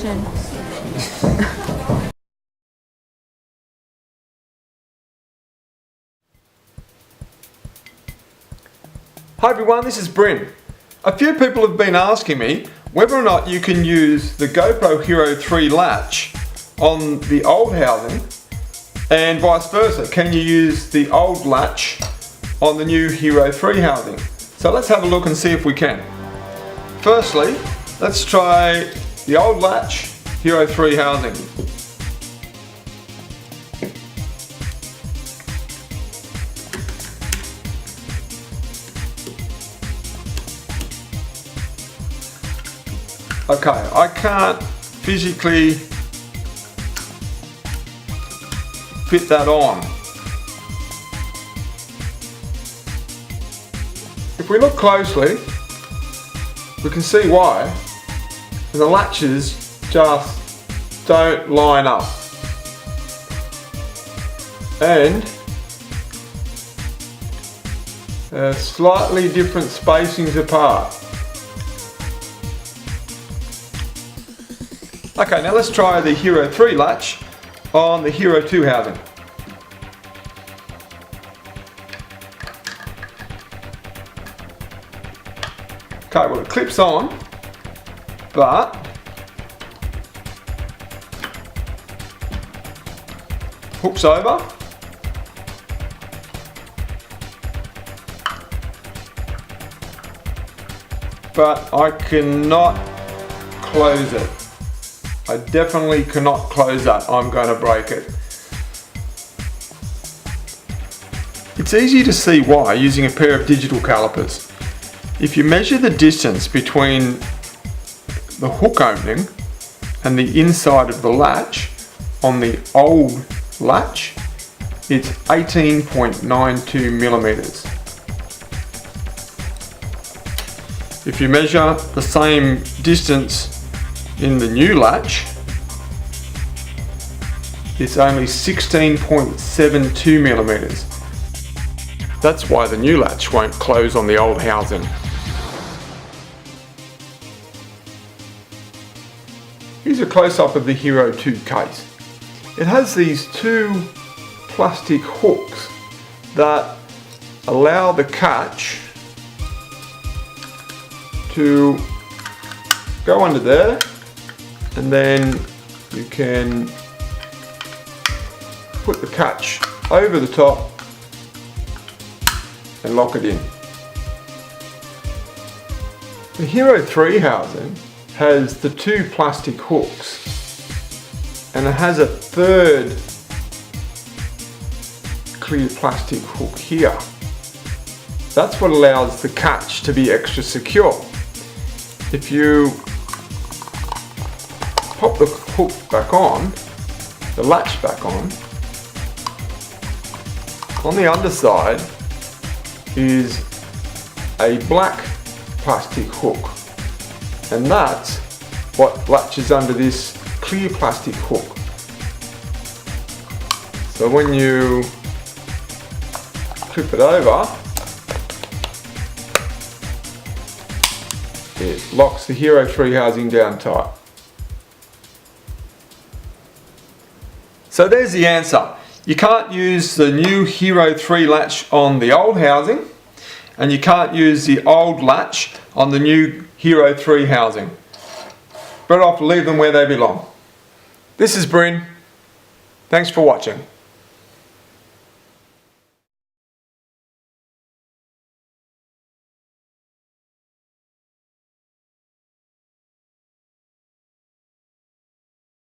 question. Hi everyone, this is Bryn. A few people have been asking me whether or not you can use the GoPro Hero3 latch on the old housing and vice versa. Can you use the old latch on the new Hero3 housing? So let's have a look and see if we can. Firstly, let's try the old latch Hero3 housing. Okay, I can't physically fit that on. If we look closely, we can see why. The latches just don't line up. And they're slightly different spacings apart. Okay, now let's try the Hero3 latch on the Hero2 housing. Okay, well it clips on, but hooks over. But I cannot close it. I definitely cannot close that. I'm going to break it. It's easy to see why using a pair of digital calipers. If you measure the distance between the hook opening and the inside of the latch on the old latch, it's 18.92 millimeters. If you measure the same distance in the new latch, it's only 16.72 millimeters. That's why the new latch won't close on the old housing. Here's a close-up of the Hero2 case. It has these two plastic hooks that allow the catch to go under there, and then you can put the catch over the top and lock it in. The Hero3 housing has the two plastic hooks, and it has a third clear plastic hook here. That's what allows the catch to be extra secure. If you pop the hook back on, the latch back on the underside is a black plastic hook, and that's what latches under this clear plastic hook. So when you clip it over, it locks the Hero3 housing down tight. So there's the answer. You can't use the new Hero3 latch on the old housing, and you can't use the old latch on the new Hero3 housing. Better off leave them where they belong. This is Bryn. Thanks for watching.